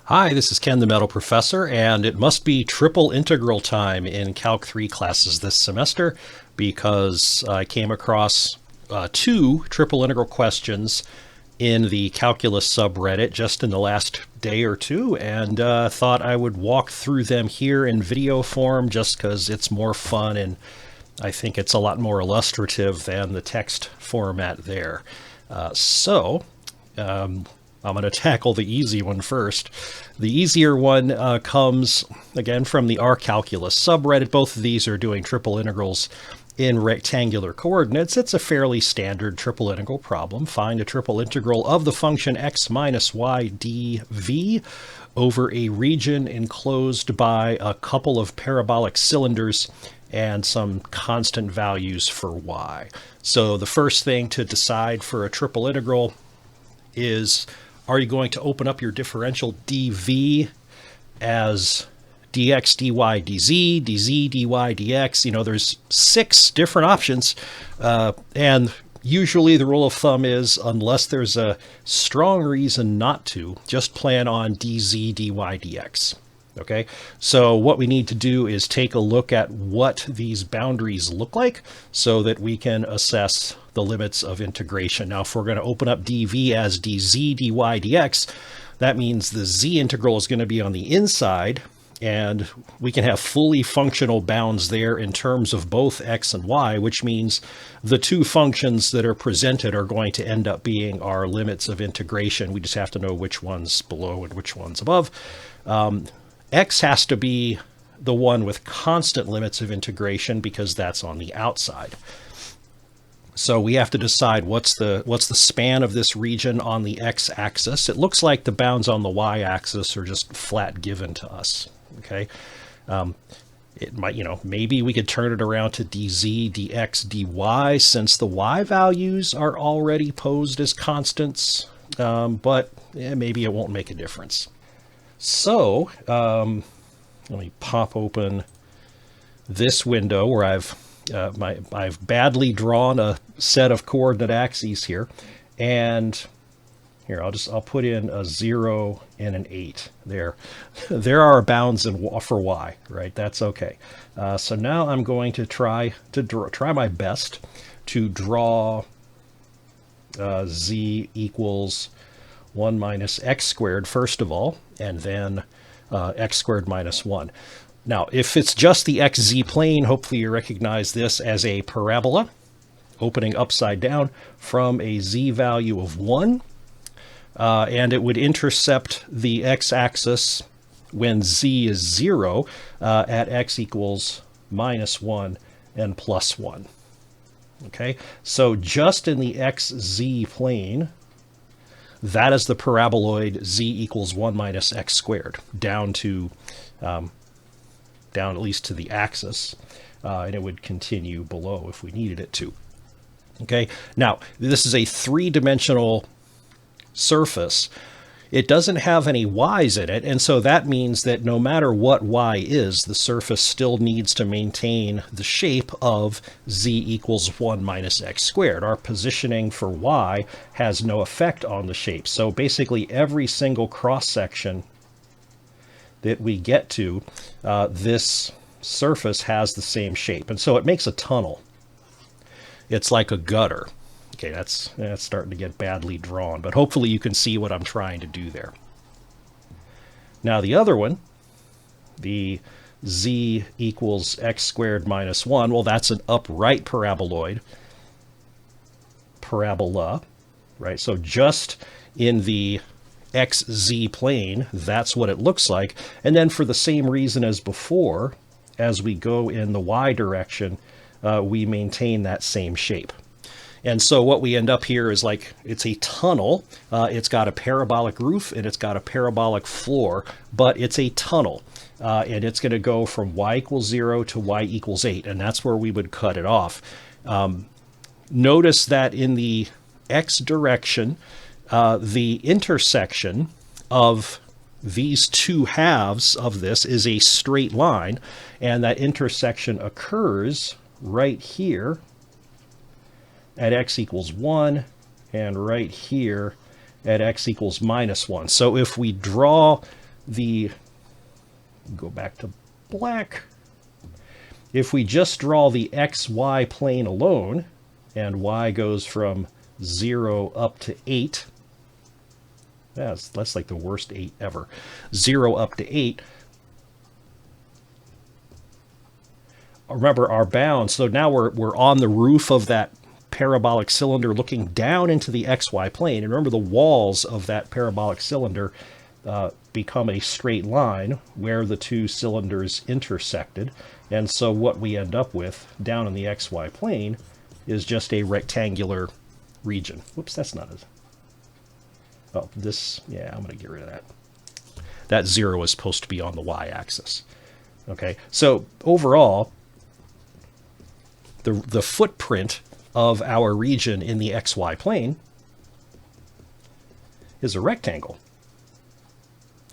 Hi, this is Ken, the Metal Professor, and it must be triple integral time in Calc 3 classes this semester because I came across two triple integral questions in the calculus subreddit just in the last day or two, and thought I would walk through them here in video form just because it's more fun and I think it's a lot more illustrative than the text format there. I'm going to tackle the easy one first. The easier one comes, again, from the R calculus subreddit. Both of these are doing triple integrals in rectangular coordinates. It's a fairly standard triple integral problem. Find a triple integral of the function x minus y dv over a region enclosed by a couple of parabolic cylinders and some constant values for y. So the first thing to decide for a triple integral is, are you going to open up your differential dv as dx, dy, dz, dz, dy, dx? You know, there's 6 different options, and usually the rule of thumb is, unless there's a strong reason not to, just plan on dz, dy, dx. Okay, so what we need to do is take a look at what these boundaries look like so that we can assess the limits of integration. Now, if we're going to open up dv as dz, dy, dx, that means the z integral is going to be on the inside, and we can have fully functional bounds there in terms of both x and y, which means the two functions that are presented are going to end up being our limits of integration. We just have to know which one's below and which one's above. X has to be the one with constant limits of integration because that's on the outside. So we have to decide what's the span of this region on the x-axis. It looks like the bounds on the y-axis are just flat given to us. Okay, it might, maybe we could turn it around to dz, dx, dy since the y values are already posed as constants, but maybe it won't make a difference. So let me pop open this window where I've badly drawn a set of coordinate axes here, and here I'll put in a 0 and an 8 there. There are bounds for y, right? That's okay. So now I'm going to try my best to draw z equals 1 minus x squared first of all, and then x squared minus 1. Now, if it's just the xz plane, hopefully you recognize this as a parabola opening upside down from a z value of 1, and it would intercept the x-axis when z is 0 at x equals minus 1 and plus 1. Okay, so just in the xz plane, that is the paraboloid z equals 1 minus x squared, down at least to the axis, and it would continue below if we needed it to. Okay, now this is a 3-dimensional surface. It doesn't have any y's in it, and so that means that no matter what y is, the surface still needs to maintain the shape of z equals 1 minus x squared. Our positioning for y has no effect on the shape. So basically every single cross-section that we get to, this surface has the same shape. And so it makes a tunnel. It's like a gutter. Okay, that's starting to get badly drawn, but hopefully you can see what I'm trying to do there. Now the other one, the z equals x squared minus 1, well, that's an upright paraboloid, parabola, right? So just in the xz plane, that's what it looks like. And then for the same reason as before, as we go in the y direction, we maintain that same shape. And so what we end up here is like, it's a tunnel. It's got a parabolic roof and it's got a parabolic floor, but it's a tunnel. And it's going to go from y equals 0 to y equals 8, and that's where we would cut it off. Notice that in the x direction, the intersection of these two halves of this is a straight line, and that intersection occurs right here at x equals 1 and right here at x equals minus 1. So if we draw go back to black. If we just draw the xy plane alone, and y goes from 0 up to 8, that's like the worst 8 ever, 0 up to 8, remember our bound, so now we're on the roof of that parabolic cylinder looking down into the xy plane, and remember the walls of that parabolic cylinder become a straight line where the two cylinders intersected, and so what we end up with down in the xy plane is just a rectangular region. Whoops, that's not it. Oh, this, yeah, I'm going to get rid of that. That 0 is supposed to be on the y-axis. Okay, so overall, the footprint of our region in the xy plane is a rectangle.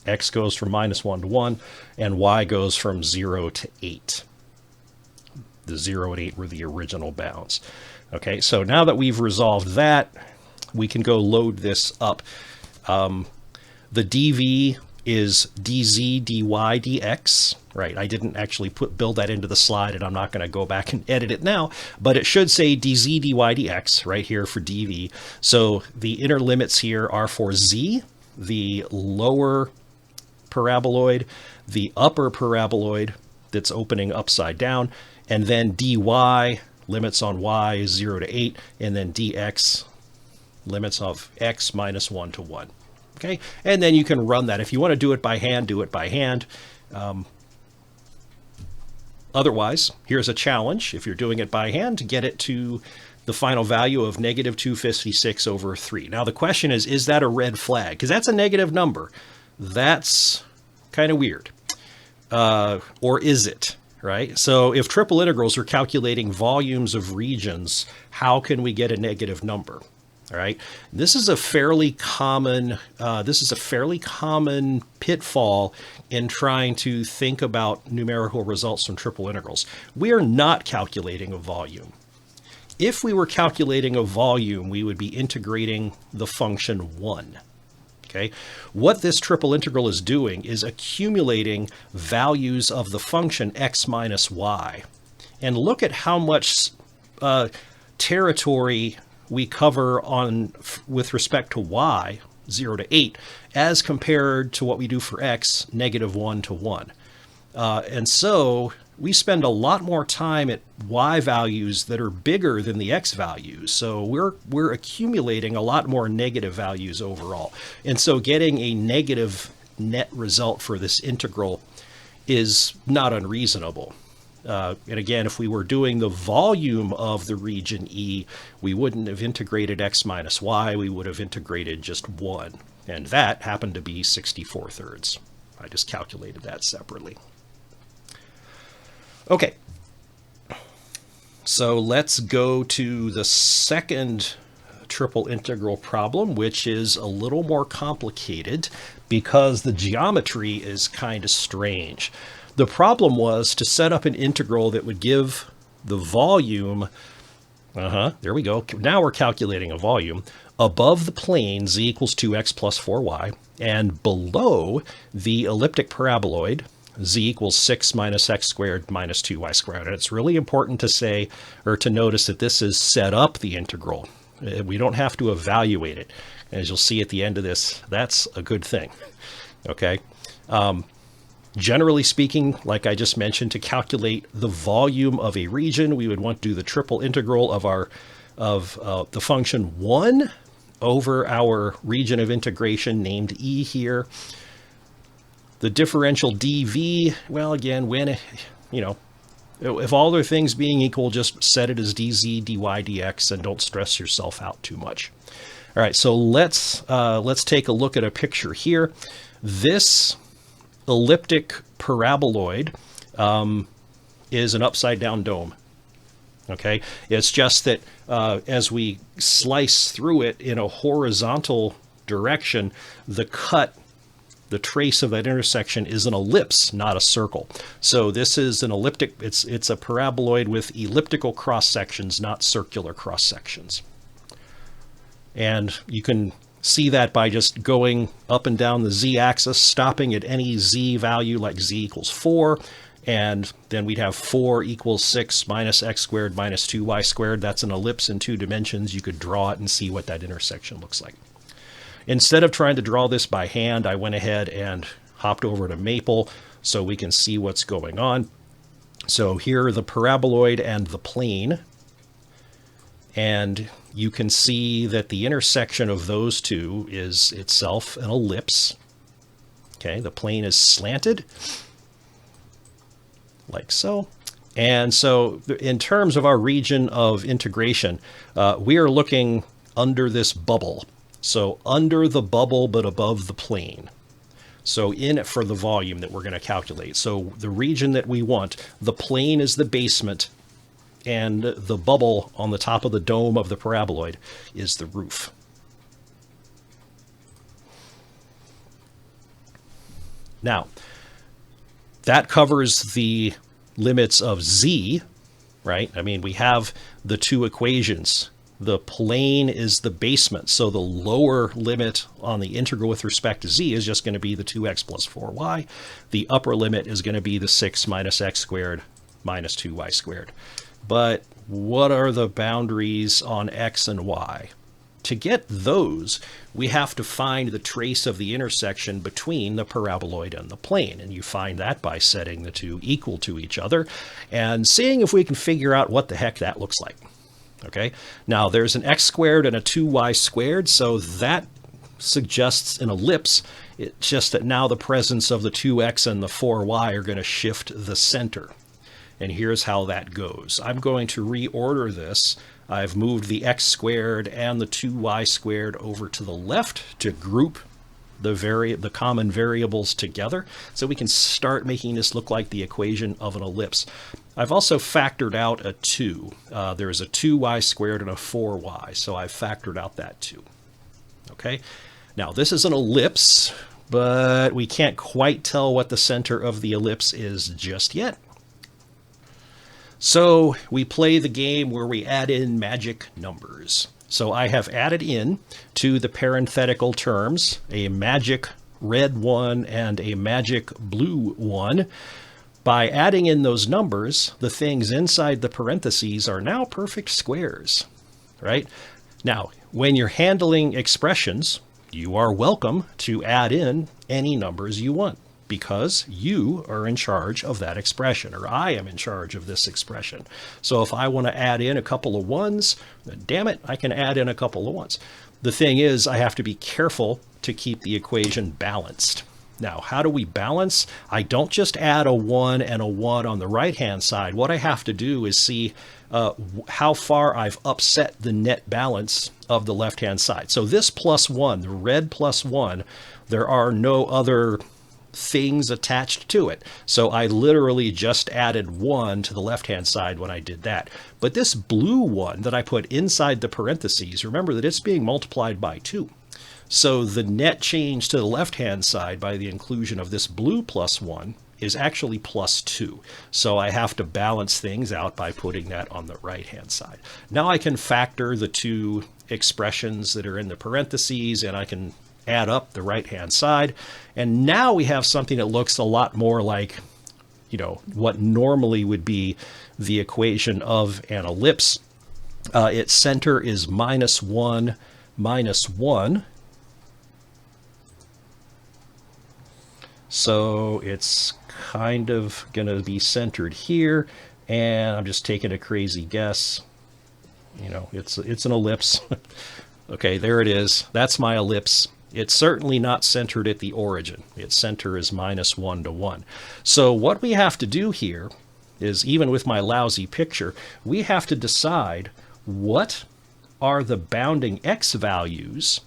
X goes from -1 to 1, and y goes from 0 to 8. The 0 and 8 were the original bounds. Okay, so now that we've resolved that, we can go load this up. The dv is dz, dy, dx, right? I didn't actually build that into the slide, and I'm not going to go back and edit it now, but it should say dz, dy, dx right here for dv. So the inner limits here are for z, the lower paraboloid, the upper paraboloid that's opening upside down, and then dy, limits on y is 0 to 8, and then dx, limits of x -1 to 1. Okay, and then you can run that. If you want to do it by hand, do it by hand. Otherwise, here's a challenge. If you're doing it by hand, to get it to the final value of -256 over 3. Now the question is that a red flag? Because that's a negative number. That's kind of weird. Or is it? Right? So if triple integrals are calculating volumes of regions, how can we get a negative number? All right. This is a fairly common pitfall in trying to think about numerical results from triple integrals. We are not calculating a volume. If we were calculating a volume, we would be integrating the function 1. Okay. What this triple integral is doing is accumulating values of the function x minus y. And look at how much territory we cover with respect to y, 0 to 8, as compared to what we do for x, -1 to 1. And so we spend a lot more time at y values that are bigger than the x values. So we're accumulating a lot more negative values overall. And so getting a negative net result for this integral is not unreasonable. And again, if we were doing the volume of the region E, we wouldn't have integrated x minus y, we would have integrated just 1. And that happened to be 64/3. I just calculated that separately. Okay, so let's go to the second triple integral problem, which is a little more complicated because the geometry is kind of strange. The problem was to set up an integral that would give the volume, there we go, now we're calculating a volume, above the plane z equals 2x plus 4y, and below the elliptic paraboloid, z equals 6 minus x squared minus 2y squared. And it's really important to say, or to notice, that this is set up the integral. We don't have to evaluate it. As you'll see at the end of this, that's a good thing. Okay. Generally speaking, like I just mentioned, to calculate the volume of a region, we would want to do the triple integral of the function 1 over our region of integration named E here. The differential dv, well, again, when, if all other things being equal, just set it as dz, dy, dx, and don't stress yourself out too much. All right, so let's take a look at a picture here. This elliptic paraboloid is an upside down dome. Okay, it's just that as we slice through it in a horizontal direction, the trace of that intersection is an ellipse, not a circle. So this is an elliptic, it's a paraboloid with elliptical cross sections, not circular cross sections. And you can see that by just going up and down the z-axis, stopping at any z value like z equals 4, and then we'd have 4 equals 6 minus x squared minus 2y squared. That's an ellipse in 2 dimensions. You could draw it and see what that intersection looks like. Instead of trying to draw this by hand, I went ahead and hopped over to Maple so we can see what's going on. So here are the paraboloid and the plane. And you can see that the intersection of those two is itself an ellipse. Okay, the plane is slanted, like so. And so in terms of our region of integration, we are looking under this bubble. So under the bubble, but above the plane. So in it for the volume that we're going to calculate. So the region that we want, the plane is the basement, and the bubble on the top of the dome of the paraboloid is the roof. Now, that covers the limits of z, right? I mean, we have the two equations. The plane is the basement, so the lower limit on the integral with respect to z is just going to be the 2x plus 4y. The upper limit is going to be the 6 minus x squared minus 2y squared. But what are the boundaries on x and y? To get those, we have to find the trace of the intersection between the paraboloid and the plane. And you find that by setting the two equal to each other and seeing if we can figure out what the heck that looks like. Okay, now there's an x squared and a 2y squared, so that suggests an ellipse. It's just that now the presence of the 2x and the 4y are going to shift the center. And here's how that goes. I'm going to reorder this. I've moved the x squared and the 2y squared over to the left to group the common variables together, so we can start making this look like the equation of an ellipse. I've also factored out a 2. There's a 2y squared and a 4y, so I've factored out that 2. Okay, now this is an ellipse, but we can't quite tell what the center of the ellipse is just yet. So we play the game where we add in magic numbers. So I have added in to the parenthetical terms a magic red 1 and a magic blue 1. By adding in those numbers, the things inside the parentheses are now perfect squares, right? Now, when you're handling expressions, you are welcome to add in any numbers you want, because you are in charge of that expression, or I am in charge of this expression. So if I want to add in a couple of 1s, then damn it, I can add in a couple of 1s. The thing is, I have to be careful to keep the equation balanced. Now, how do we balance? I don't just add a 1 and a 1 on the right-hand side. What I have to do is see how far I've upset the net balance of the left-hand side. So this plus 1, the red plus 1, there are no other things attached to it. So I literally just added 1 to the left-hand side when I did that. But this blue 1 that I put inside the parentheses, remember that it's being multiplied by 2. So the net change to the left-hand side by the inclusion of this blue plus 1 is actually plus 2. So I have to balance things out by putting that on the right-hand side. Now I can factor the two expressions that are in the parentheses, and I can add up the right-hand side. And now we have something that looks a lot more like, you know, what normally would be the equation of an ellipse. Its center is minus 1, minus 1. So it's kind of going to be centered here, and I'm just taking a crazy guess. You know, it's an ellipse. Okay, there it is. That's my ellipse. It's certainly not centered at the origin. Its center is minus 1 to 1. So what we have to do here is, even with my lousy picture, we have to decide what are the bounding x values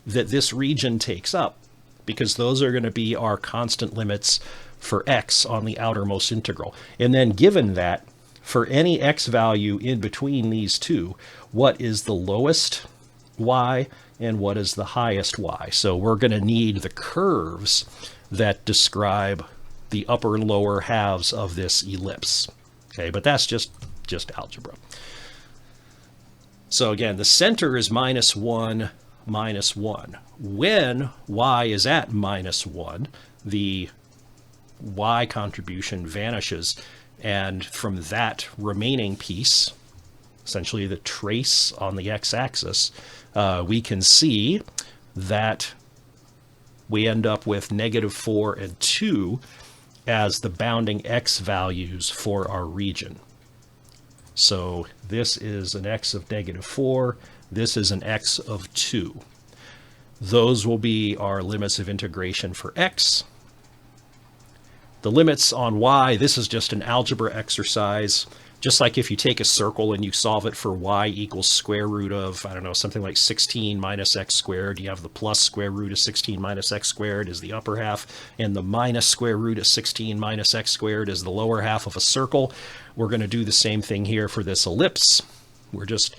that this region takes up, because those are going to be our constant limits for x on the outermost integral. And then given that, for any x value in between these two, what is the lowest y and what is the highest y? So we're going to need the curves that describe the upper and lower halves of this ellipse. Okay, but that's just algebra. So again, the center is minus 1, minus 1. When y is at minus 1, the y contribution vanishes, and from that remaining piece, essentially the trace on the x-axis, we can see that we end up with -4 and 2 as the bounding x values for our region. So this is an x of -4, this is an x of 2. Those will be our limits of integration for x. The limits on y, this is just an algebra exercise. Just like if you take a circle and you solve it for y equals square root of, I don't know, something like 16 minus x squared, you have the plus square root of 16 minus x squared is the upper half, and the minus square root of 16 minus x squared is the lower half of a circle. We're going to do the same thing here for this ellipse. We're just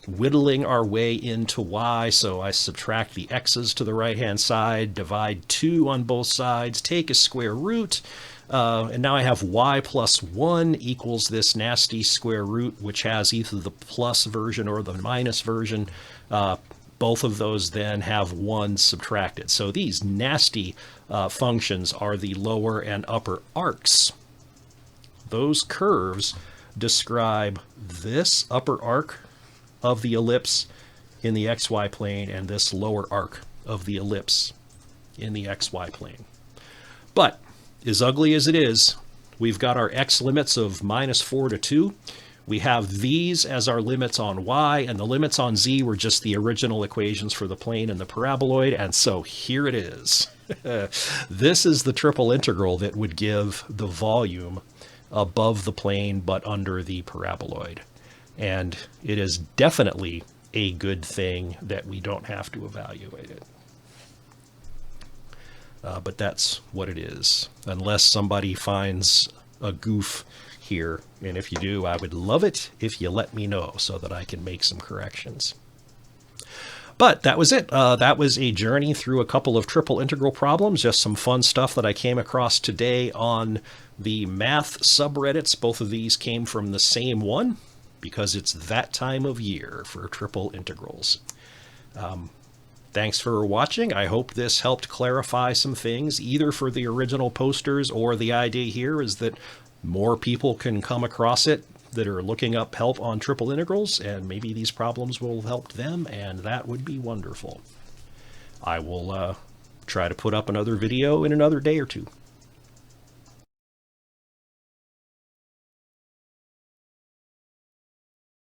whittling our way into y, so I subtract the x's to the right-hand side, divide 2 on both sides, take a square root, and now I have y plus 1 equals this nasty square root, which has either the plus version or the minus version. Both of those then have 1 subtracted. So these nasty functions are the lower and upper arcs. Those curves describe this upper arc of the ellipse in the xy plane and this lower arc of the ellipse in the xy plane. But as ugly as it is, we've got our x limits of -4 to 2. We have these as our limits on y, and the limits on z were just the original equations for the plane and the paraboloid, and so here it is. This is the triple integral that would give the volume above the plane but under the paraboloid. And it is definitely a good thing that we don't have to evaluate it. But that's what it is, unless somebody finds a goof here. And if you do, I would love it if you let me know so that I can make some corrections. But that was it. That was a journey through a couple of triple integral problems, just some fun stuff that I came across today on the math subreddits. Both of these came from the same one because it's that time of year for triple integrals. Thanks for watching. I hope this helped clarify some things, either for the original posters, or the idea here is that more people can come across it that are looking up help on triple integrals, and maybe these problems will help them, and that would be wonderful. I will try to put up another video in another day or two.